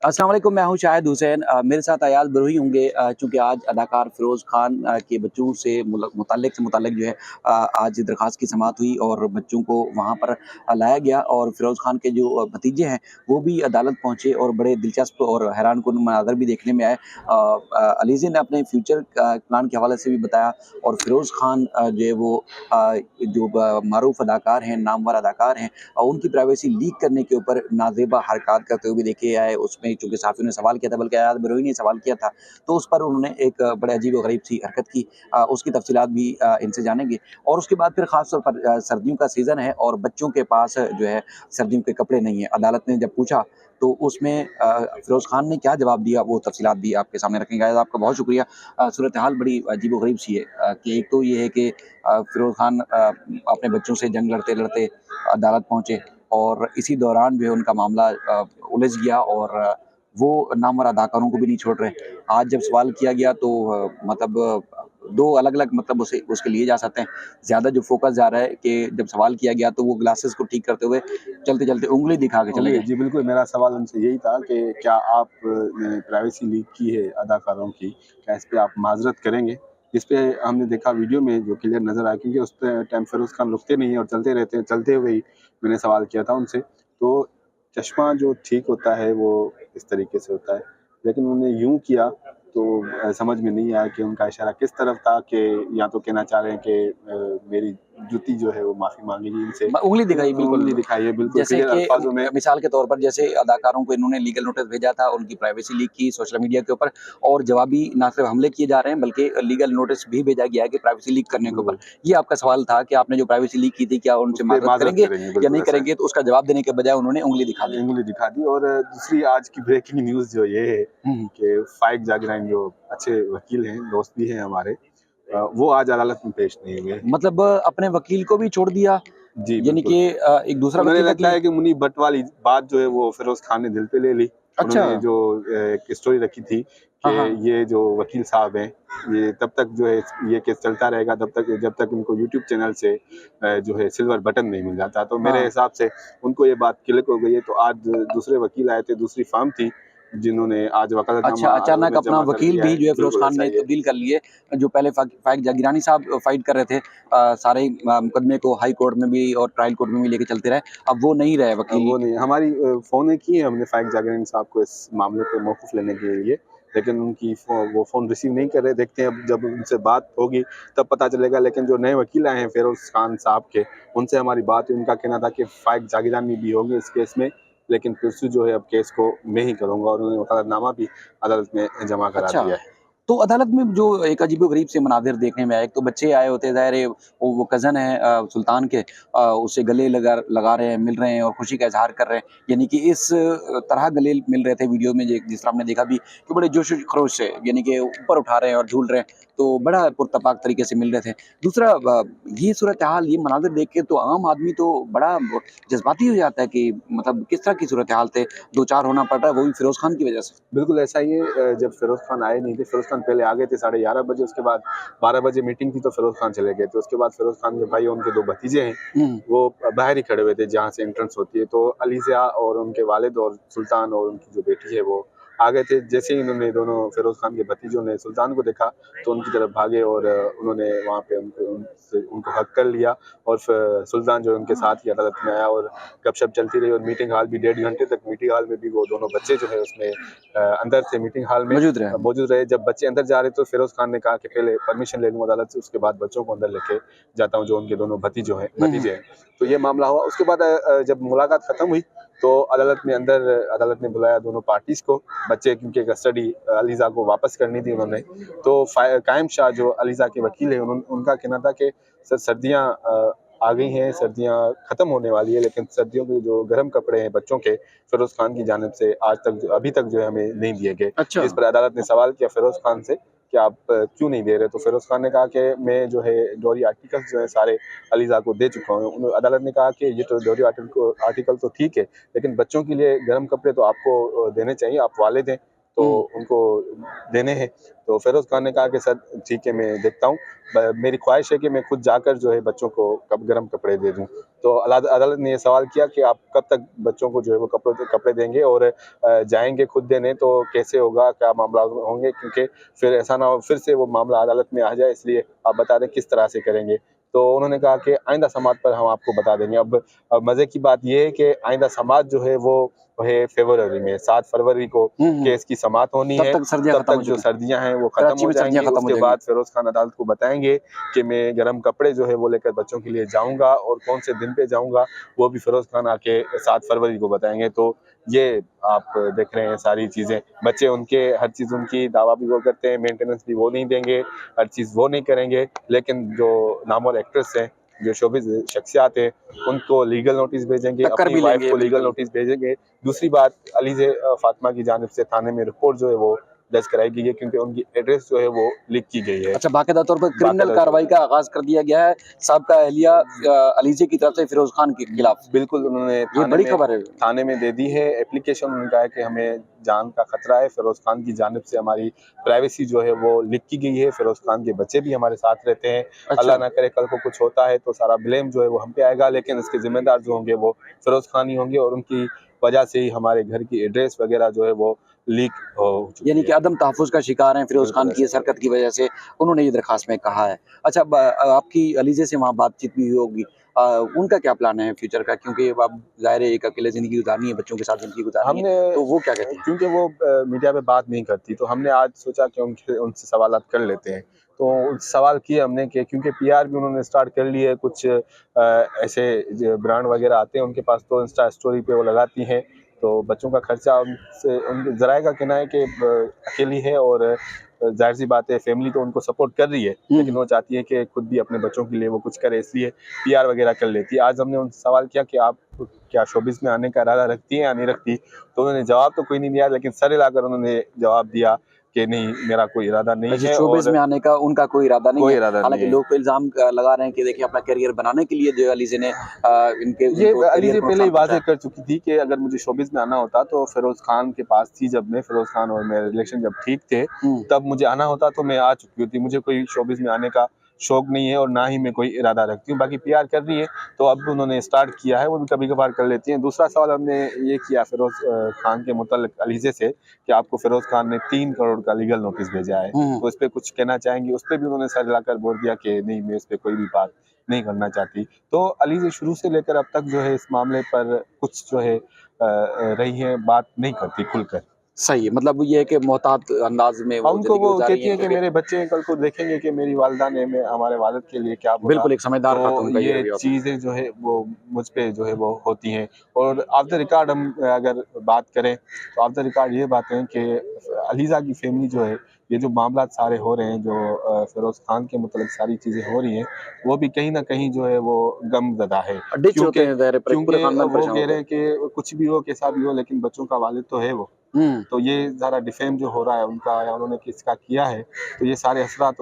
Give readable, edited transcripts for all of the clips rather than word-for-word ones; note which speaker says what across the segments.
Speaker 1: अस्सलाम वालेकुम, मैं हूँ शाहिद हुसैन। मेरे साथ अयाज बरूही होंगे, चूँकि आज अदाकार फ़िरोज़ ख़ान के बच्चों से मुतल्लिक़ जो है आज दरख़्वास्त की समाअत हुई और बच्चों को वहाँ पर लाया गया और फ़िरोज़ ख़ान के जो भतीजे हैं, वो भी अदालत पहुँचे और बड़े दिलचस्प और हैरानकुन मनाज़र भी देखने में आए। अलीज़ा ने अपने फ्यूचर प्लान के हवाले से भी बताया और फ़िरोज़ ख़ान जो है वो जो मारूफ़ अदाकार हैं, नामवर अदाकार हैं, उनकी प्राइवेसी लीक करने के ऊपर नाज़ेबा हरकत करते हुए भी देखे आए। उसमें चूँकि साथियों ने सवाल किया था, बल्कि अयाज बरूई ने सवाल किया था, तो उस पर उन्होंने एक बड़े अजीब-ओ-ग़रीब सी हरकत की। उसकी तफ़सीलात भी इनसे जानेंगे और उसके बाद फिर ख़ास तौर पर सर्दियों का सीज़न है और बच्चों के पास जो है सर्दियों के कपड़े नहीं हैं। अदालत ने जब पूछा तो उसमें फ़िरोज़ ख़ान ने क्या जवाब दिया, वो तफ़सीलात भी आपके सामने रखेंगे। अयाज, आपका बहुत शुक्रिया। सूरत-ए-हाल बड़ी अजीब-ओ-ग़रीब सी है कि एक तो ये है कि फ़िरोज़ ख़ान अपने बच्चों से जंग लड़ते-लड़ते अदालत पहुँचे और इसी दौरान जो है उनका मामला उलझ गया और वो नामवर अदाकारों को भी नहीं छोड़ रहे। आज जब सवाल किया गया तो मतलब 2 अलग-अलग मतलब उसे उसके लिए जा सकते हैं। ज़्यादा जो फ़ोकस जा रहा है कि जब सवाल किया गया तो वो ग्लासेस को ठीक करते हुए चलते-चलते उँगली दिखा के चले
Speaker 2: उंगली
Speaker 1: गए।
Speaker 2: जी, बिल्कुल, मेरा सवाल उनसे यही था कि क्या आप ने प्राइवेसी लीक की है अदाकारों की, क्या इस पे आप माज़रत करेंगे? इस पे हमने देखा वीडियो में जो क्लियर नज़र आया, क्योंकि उस टाइम फ़िरोज़ ख़ान रुकते नहीं हैं और चलते रहते हैं, चलते हुए ही मैंने सवाल किया था उनसे। तो चश्मा जो ठीक होता है वो इस तरीके से होता है, लेकिन उन्होंने यूँ किया तो समझ में नहीं आया कि उनका इशारा किस तरफ था, कि या तो कहना चाह रहे हैं कि मेरी जूती जो है वो माफ़ी माँगेगी इनसे,
Speaker 1: उँगली दिखाई बिल्कुल।
Speaker 2: उँगली दिखाई है बिल्कुल
Speaker 1: जैसे
Speaker 2: क्लियर
Speaker 1: कि
Speaker 2: अल्फ़ाज़ों में।
Speaker 1: मिसाल के तौर पर जैसे अदाकारों को इन्होंने लीगल नोटिस भेजा था, उनकी प्राइवेसी लीक की सोशल मीडिया के ऊपर और जवाबी ना सिर्फ़ हमले किए जा रहे हैं बल्कि लीगल नोटिस भी भेजा गया है कि प्राइवेसी लीक करने के ऊपर।
Speaker 2: बिल्कुल,
Speaker 1: ये आपका सवाल था कि आपने जो प्राइवेसी लीक की थी, क्या उनसे
Speaker 2: उसपे
Speaker 1: माज़रत
Speaker 2: माज़रत
Speaker 1: करेंगे
Speaker 2: करेंगे,
Speaker 1: या
Speaker 2: बिल्कुल
Speaker 1: नहीं
Speaker 2: ऐसा है।
Speaker 1: करेंगे? तो उसका जवाब देने के बजाय उन्होंने उँगली दिखा दी।
Speaker 2: उँगली दिखा दी। और दूसरी आज की ब्रेकिंग न्यूज़ जो ये है
Speaker 1: हुँ, हुँ।
Speaker 2: कि फ़ाइक ज़ाकिरानी जो अच्छे वकील हैं, दोस्त भी हैं हमारे, वो आज अदालत में पेश नहीं हुए।
Speaker 1: मतलब अपने वकील को भी छोड़ दिया,
Speaker 2: जी,
Speaker 1: यानी
Speaker 2: बिल्कुल।
Speaker 1: कि एक दूसरा
Speaker 2: उन्हें
Speaker 1: वकील रख
Speaker 2: लगता
Speaker 1: लिया।
Speaker 2: है कि मुनीब भट्ट वाली बात जो है वो फ़िरोज़ ख़ान ने दिल पे ले ली।
Speaker 1: अच्छा।
Speaker 2: उन्होंने जो एक स्टोरी रखी थी कि
Speaker 1: हाँ, हाँ।
Speaker 2: ये जो वकील साहब हैं, ये तब तक जो है ये केस चलता रहेगा तब तक जब तक इनको यूट्यूब चैनल से जो है सिल्वर बटन नहीं मिल जाता। तो मेरे
Speaker 1: हाँ।
Speaker 2: हिसाब से उनको ये बात क्लिक हो गई है। तो आज दूसरे वकील आए थे, दूसरी फ़र्म थी, जिन्होंने आज
Speaker 1: अच्छा,
Speaker 2: वकालतनामा अदालत
Speaker 1: अचानक
Speaker 2: में
Speaker 1: अपना
Speaker 2: जमा कर
Speaker 1: वकील
Speaker 2: दिया
Speaker 1: भी
Speaker 2: है।
Speaker 1: जो है फ़िरोज़
Speaker 2: बिल्कुल
Speaker 1: ख़ान
Speaker 2: ऐसा
Speaker 1: ने
Speaker 2: ही है।
Speaker 1: तब्दील कर लिए। जो पहले फ़ाइक जागीरानी साहब फ़ाइट कर रहे थे सारे मुकदमे को हाई कोर्ट में भी और ट्रायल कोर्ट में भी लेके चलते रहे। अब वो नहीं रहे वकील।
Speaker 2: वो नहीं हमारी फ़ोनें की हैं हमने फ़ाइक जागीरानी साहब को इस मामले पे मौक़िफ़ लेने के लिए, लेकिन उनकी वो फ़ोन रिसीव नहीं कर रहे। देखते हैं अब जब उनसे बात होगी तब पता चलेगा। लेकिन जो नए वकील आए हैं फ़िरोज़ ख़ान साहब के, उनसे हमारी बात हुई। उनका कहना था कि फ़ाइक जागीरानी भी होंगे इस केस में, लेकिन पुरसू जो है अब केस को मैं ही करूँगा, और उन्होंने वकालतनामा भी अदालत में जमा करा
Speaker 1: अच्छा,
Speaker 2: दिया है।
Speaker 1: तो अदालत में जो एक अजीबो-गरीब से मनाज़िर देखने में आए, एक तो बच्चे आए होते हैं, ज़ाहिर है वो कज़न है सुल्तान के, उससे गले लगा रहे हैं, मिल रहे हैं और खुशी का इज़हार कर रहे हैं। यानी कि इस तरह गले मिल रहे थे वीडियो में जिस तरह हमने देखा भी कि बड़े जोश-व-खरोश से, यानी कि ऊपर उठा रहे हैं और झूल रहे हैं, तो बड़ा पुरतपाक तरीके से मिल रहे थे। दूसरा ये सूरत-ए-हाल, ये मनाज़िर देख के तो आम आदमी तो बड़ा जज़्बाती हो जाता है कि मतलब किस तरह की सूरत-ए-हाल थे, 2-4 होना पड़ रहा है, वो भी फ़िरोज़ ख़ान की वज़ह से।
Speaker 2: बिल्कुल ऐसा ही है। जब फ़िरोज़ ख़ान आए नहीं थे, फ़िरोज़ ख़ान पहले आ गए थे 11:30 बजे, उसके बाद 12 बजे मीटिंग थी तो फ़िरोज़ ख़ान चले गए थे। उसके बाद फ़िरोज़ ख़ान के भाई और उनके 2 भतीजे हैं,
Speaker 1: हुँ।
Speaker 2: वो बाहर ही खड़े हुए थे जहाँ से एंट्रेंस होती है। तो अलीज़ा और उनके वालिद और सुल्तान और उनकी जो बेटी है वो आ गए थे। जैसे ही इन्होंने दोनों फ़िरोज़ ख़ान के भतीजों ने सुल्तान को देखा तो उनकी तरफ भागे और उन्होंने वहाँ पे उनको हग कर लिया, और सुल्तान जो है उनके साथ ही अदालत में आया और गपशप चलती रही। और मीटिंग हॉल भी 1.5 घंटे तक, मीटिंग हॉल में भी वो दोनों बच्चे जो है उसमें अंदर थे मीटिंग हॉल में
Speaker 1: मौजूद रहे।
Speaker 2: मौजूद रहे। जब बच्चे अंदर जा रहे तो फ़िरोज़ ख़ान ने कहा कि पहले परमिशन ले लूँ अदालत से, उसके बाद बच्चों को अंदर लेके जाता हूँ, जो उनके दोनों
Speaker 1: हुँ, हुँ।
Speaker 2: भतीजे हैं। तो ये मामला हुआ। उसके बाद जब मुलाकात ख़त्म हुई तो अदालत ने बुलाया दोनों पार्टीज़ को। बच्चे क्योंकि कस्टडी अलीज़ा को वापस करनी थी उन्होंने, तो कायम शाह जो अलीज़ा के वकील हैं उनका कहना था कि सर सर्दियाँ आ गई हैं, सर्दियाँ ख़त्म होने वाली है, लेकिन सर्दियों के जो गर्म कपड़े हैं बच्चों के, फ़िरोज़ ख़ान की जानिब से अभी तक जो है हमें नहीं दिए गए।
Speaker 1: अच्छा।
Speaker 2: जिस पर अदालत ने सवाल किया फ़िरोज़ ख़ान से कि आप क्यों नहीं दे रहे? तो फ़िरोज़ ख़ान ने कहा कि मैं जो है डोरी आर्टिकल्स जो है सारे अलीज़ा को दे चुका हूँ। अदालत ने कहा कि ये तो डोरी आर्टिकल तो ठीक है, लेकिन बच्चों के लिए गर्म कपड़े तो आपको देने चाहिए, आप वालिद हैं। तो उनको देने हैं। तो फिरोज़ खान ने कहा कि सर ठीक है, मैं देखता हूँ। मेरी ख्वाहिश है कि मैं खुद जाकर जो है बच्चों को गर्म कपड़े दे दूँ। तो अदालत ने ये सवाल किया कि आप कब तक बच्चों को जो है वो कपड़े देंगे और जाएंगे खुद देने, तो कैसे होगा, क्या मामला होंगे, क्योंकि फिर ऐसा ना हो फिर से वो मामला अदालत में आ जाए, इसलिए आप बता दें किस तरह से करेंगे। तो उन्होंने कहा कि आइंदा समात पर हम आपको बता देंगे। अब मज़े की बात ये है कि आइंदा समात जो है वो है फरवरी में, 7 फरवरी को
Speaker 1: हुँ, हुँ।
Speaker 2: केस की समात होनी
Speaker 1: तब
Speaker 2: है।
Speaker 1: तक सर्दियाँ
Speaker 2: तब
Speaker 1: खत्म
Speaker 2: तक
Speaker 1: हो
Speaker 2: जो
Speaker 1: चुकी हैं।
Speaker 2: सर्दियाँ हैं वो खत्म
Speaker 1: कराची
Speaker 2: हो
Speaker 1: में सर्दियाँ
Speaker 2: जाएँगी।
Speaker 1: खत्म हो
Speaker 2: उसके
Speaker 1: जाएँगी।
Speaker 2: बाद फिरोज़ खान अदालत को बताएँगे कि मैं गर्म कपड़े जो है वो लेकर बच्चों के लिए जाऊँगा और कौन से दिन पे जाऊँगा, वो भी फिरोज़ खान आके 7 फरवरी को बताएँगे। तो ये आप देख रहे हैं सारी चीज़ें, बच्चे उनके हर चीज़ उनकी दावा भी वो करते हैं, मेंटेनेंस भी वो नहीं देंगे, हर चीज़ वो नहीं करेंगे। लेकिन जो नामवर एक्ट्रेस हैं, जो शोबिज़ शख्सियात हैं, उनको लीगल नोटिस भेजेंगे,
Speaker 1: टक्कर
Speaker 2: अपनी
Speaker 1: भी
Speaker 2: वाइफ़
Speaker 1: लेंगे,
Speaker 2: को लीगल
Speaker 1: बिल्कुल।
Speaker 2: नोटिस भेजेंगे। दूसरी बात, अलीज़े फ़ातिमा की जानिब से थाने में रिपोर्ट जो है वो दर्ज कराई गई है, क्योंकि उनकी एड्रेस जो है वो लीक की गई है।
Speaker 1: अच्छा, बाकायदा तौर पर क्रिमिनल
Speaker 2: बाकायदा
Speaker 1: कार्रवाई का आगाज़ कर दिया गया है, साबका अहलिया अलीज़े की तरफ से फिरोज़ खान के खिलाफ।
Speaker 2: बिल्कुल, उन्होंने
Speaker 1: ये बड़ी खबर है।
Speaker 2: थाने में दे दी है एप्लीकेशन। उन्होंने कहा है कि हमें जान का खतरा है, फिरोज़ खान की जानिब से हमारी प्राइवेसी जो है वो लीक की गई है, फिरोज़ खान के बच्चे भी हमारे साथ रहते हैं।
Speaker 1: अच्छा।
Speaker 2: अल्लाह ना करे कल को कुछ होता है तो सारा ब्लेम जो है वो हम पे आएगा, लेकिन इसके ज़िम्मेदार जो होंगे वो फिरोज़ खान ही होंगे, और उनकी वजह से ही हमारे घर की एड्रेस वगैरह जो है वो लीक हो चुकी
Speaker 1: यानी
Speaker 2: है।
Speaker 1: कि अदम तहफ़्फ़ुज़ का शिकार हैं फिरोज़
Speaker 2: बिल्कुल
Speaker 1: खान की
Speaker 2: ऐसा
Speaker 1: इस
Speaker 2: ही है।
Speaker 1: हरकत की वजह से, उन्होंने ये दरख़्वास्त में कहा है। अच्छा, आपकी अलीज़े से वहाँ बातचीत भी हुई होगी। उनका क्या प्लान है फ्यूचर का? क्योंकि अब ज़ाहिर है एक अकेले ज़िंदगी गुज़ारनी है, बच्चों के साथ ज़िंदगी गुज़ारनी है,
Speaker 2: हमने
Speaker 1: तो वो क्या कहती हैं?
Speaker 2: क्योंकि वो मीडिया पे बात नहीं करती, तो हमने आज सोचा कि उनसे सवालात कर लेते हैं। तो सवाल किए हमने कि क्योंकि पीआर भी उन्होंने स्टार्ट कर ली है, कुछ ऐसे जो ब्रांड वगैरह आते हैं उनके पास, तो इंस्टा स्टोरी पे वो लगाती हैं, तो बच्चों का खर्चा उनसे, उनके ज़राए का कहना है कि अकेली है, और ज़ाहिर-सी बात है फैमिली तो उनको सपोर्ट कर रही है,
Speaker 1: हुँ,
Speaker 2: लेकिन
Speaker 1: हुँ।
Speaker 2: वो चाहती है कि खुद भी अपने बच्चों के लिए वो कुछ करे, इसलिए पीआर वगैरह कर लेती है। आज हमने उनसे सवाल किया कि आप क्या शोबिज़ में आने का इरादा रखती हैं या नहीं रखती? तो उन्होंने जवाब तो कोई नहीं दिया, लेकिन सर हिलाकर उन्होंने जवाब दिया कि नहीं, मेरा कोई इरादा नहीं
Speaker 1: अच्छा,
Speaker 2: है,
Speaker 1: शोबिज़
Speaker 2: और
Speaker 1: में आने का उनका कोई इरादा नहीं
Speaker 2: कोई
Speaker 1: है।
Speaker 2: इरादा नहीं
Speaker 1: हालाँकि
Speaker 2: है।
Speaker 1: लोग तो इल्ज़ाम लगा रहे हैं कि देखिए अपना करियर बनाने के लिए जो है अलीज़े ने
Speaker 2: ये
Speaker 1: इनको करियर
Speaker 2: अलीज़े
Speaker 1: को
Speaker 2: पहले ही
Speaker 1: नुकसान
Speaker 2: वाज़ेह
Speaker 1: पहुँचाया।
Speaker 2: कर चुकी थी कि अगर मुझे शोबिज़ में आना होता तो फिरोज़ खान के पास थी, जब मैं फिरोज़ खान और मेरे रिलेशन जब ठीक थे,
Speaker 1: हुँ।
Speaker 2: तब मुझे आना होता तो मैं आ चुकी होती। मुझे कोई शोबिज़ में आने का शौक नहीं है, और ना ही मैं कोई इरादा रखती हूँ। बाकी पीआर कर रही है, तो अब उन्होंने स्टार्ट किया है, वो भी कभी-कभार कर लेती हैं। दूसरा सवाल हमने ये किया फिरोज़ खान के मुतल्लिक़ अलीज़े से कि आपको फिरोज़ खान ने 3 करोड़ का लीगल नोटिस भेजा है,
Speaker 1: हुँ, हुँ।
Speaker 2: तो इस पे कुछ कहना चाहेंगी? उस पे भी उन्होंने सर हिलाकर बोल दिया कि नहीं, मैं इस पे कोई भी बात नहीं करना चाहती। तो अलीज़े शुरू से लेकर अब तक जो है इस मामले पर कुछ जो है रही है, बात नहीं करती खुलकर।
Speaker 1: सही है, मतलब ये है कि मोहतात अंदाज़ में
Speaker 2: हाँ,
Speaker 1: वो
Speaker 2: उनको
Speaker 1: ज़िंदगी
Speaker 2: वो
Speaker 1: गुज़ार रही
Speaker 2: कहती
Speaker 1: हैं
Speaker 2: हैं कि
Speaker 1: क्योंकि
Speaker 2: मेरे बच्चे कल को देखेंगे कि मेरी वालिदा ने हमारे वालिद के लिए क्या बोला,
Speaker 1: बिल्कुल एक समझदार
Speaker 2: तो
Speaker 1: खातून का ये
Speaker 2: ये
Speaker 1: रवैया होता है।
Speaker 2: चीज़ें जो है वो मुझ पे जो है वो होती हैं। और ऑफ द रिकॉर्ड हम अगर बात करें, तो ऑफ द रिकॉर्ड ये बातें हैं कि अलीज़ा की फैमिली जो है, ये जो मामलात सारे हो रहे हैं, जो फिरोज़ खान के मतलब सारी चीज़ें हो रही हैं, वो भी कहीं न कहीं जो है वो गमज़दा है।
Speaker 1: डिच होते
Speaker 2: क्योंकि
Speaker 1: हैं ज़ाहिर है, पूरे
Speaker 2: क्योंकि
Speaker 1: ख़ानदान
Speaker 2: वो
Speaker 1: परेशान
Speaker 2: कह
Speaker 1: होते
Speaker 2: रहे
Speaker 1: हैं।
Speaker 2: हैं कि कुछ भी हो, कैसा भी हो, लेकिन बच्चों का वालिद तो है वो।
Speaker 1: हुँ।
Speaker 2: तो ये ज़रा डिफ़ेम जो हो रहा है उनका, या उन्होंने किसका किया है, तो ये सारे असरात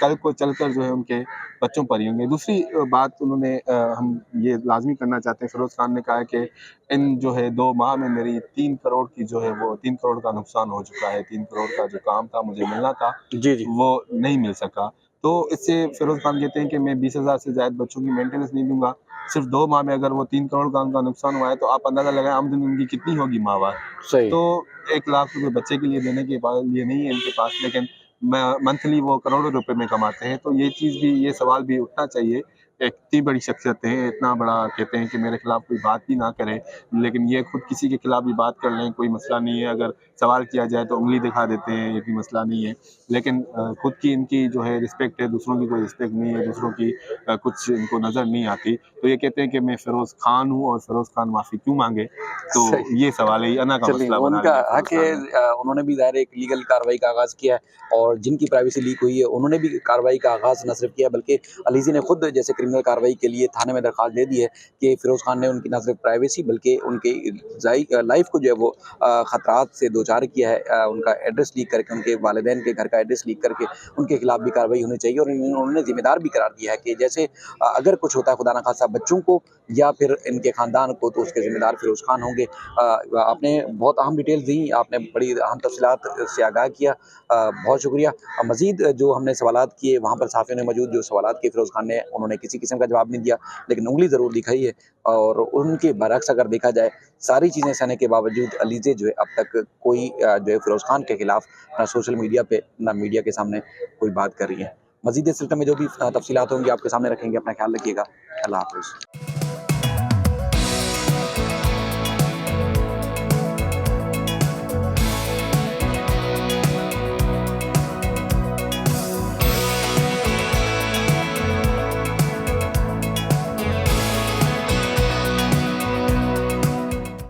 Speaker 2: कल को चलकर जो है उनके बच्चों पर ही होंगे। दूसरी बात उन्होंने हम ये लाज़मी करना चाहते हैं, फिरोज़ खान ने कहा है कि इन जो है 2 माह में मेरी 3 करोड़ की जो है वो 3 करोड़ का नुकसान हो चुका है, 3 करोड़ का जो काम था मुझे मिलना था,
Speaker 1: जी, जी।
Speaker 2: वो नहीं मिल सका। तो इससे फिरोज़ खान कहते हैं कि मैं 20,000 से ज़ायद बच्चों की मेंटेनेंस नहीं दूँगा। सिर्फ़ 2 माह में अगर वो 3 करोड़ का उनका नुकसान हुआ है, तो आप अंदाज़ा लगाएँ आमदनी उनकी कितनी होगी माहवार।
Speaker 1: सही।
Speaker 2: तो 1 लाख रुपए बच्चे के लिए देने के लिए नहीं है इनके पास, लेकिन मंथली वो करोड़ों रुपए में कमाते हैं। तो ये चीज़ भी, ये सवाल भी उठना चाहिए। एक इतनी बड़ी शख्सियत है, इतना बड़ा कहते हैं कि मेरे खिलाफ कोई बात ही ना करे, लेकिन ये खुद किसी के खिलाफ भी बात कर लें, कोई मसला नहीं है। अगर सवाल किया जाए तो उँगली दिखा देते हैं, ये भी मसला नहीं है। लेकिन खुद की इनकी जो है रिस्पेक्ट है, दूसरों की कोई रिस्पेक्ट नहीं है, दूसरों की कुछ इनको नज़र नहीं आती। तो ये कहते हैं कि मैं फिरोज़ खान हूँ, और फिरोज़ खान माफ़ी क्यों माँगे? तो
Speaker 1: सही।
Speaker 2: ये सवाल है, ये अना का
Speaker 1: चलिए,
Speaker 2: मसला बना
Speaker 1: उनका
Speaker 2: लिया
Speaker 1: हक
Speaker 2: फिरोज़
Speaker 1: है,
Speaker 2: खान ने।
Speaker 1: उन्होंने भी ज़ाहिर है एक लीगल कार्रवाई का आगाज़ किया है और जिनकी प्राइवेसी लीक हुई है, उन्होंने भी कार्रवाई का आगाज़ न सिर्फ़ किया बल्कि अलीज़ी ने खुद जैसे क्रिमिनल कार्रवाई के लिए थाने में दरखास्त दे दी है कि फ़िरोज़ खान ने उनकी ना सिर्फ प्राइवेसी बल्कि उनकी लाइफ़ को जो है वो खतरात से दो चार किया है। उनका एड्रेस लीक करके, उनके वालिदैन के घर का एड्रेस लीक करके उनके खिलाफ भी कार्रवाई होनी चाहिए और उन्होंने ज़िम्मेदार भी करार दिया है कि जैसे अगर कुछ होता है खुदा ना खास्ता बच्चों को या फिर इनके ख़ानदान को, तो उसके ज़िम्मेदार फ़िरोज़ खान होंगे। आपने बहुत अहम डिटेल्स दी, आपने बड़ी अहम तफ़सीलात से आगाह किया। बहुत शुक्रिया। मज़ीद जो हमने सवालात किए वहाँ पर साफ़ियों ने मौजूद जो सवालात किए फ़िरोज़ खान ने, उन्होंने किसी किस्म का जवाब नहीं दिया, लेकिन उँगली ज़रूर दिखाई है और उनके बरअक्स अगर देखा जाए, सारी चीज़ें सहने के बावजूद अलीज़े जो है अब तक कोई जो है फ़िरोज़ खान के खिलाफ ना सोशल मीडिया पे, ना मीडिया के सामने कोई बात कर रही है। मज़ीद इस सिलसिले में जो भी तफ़सीलात होंगी आपके सामने रखेंगे। अपना ख़्याल रखिएगा। अल्लाह हाफ़िज़।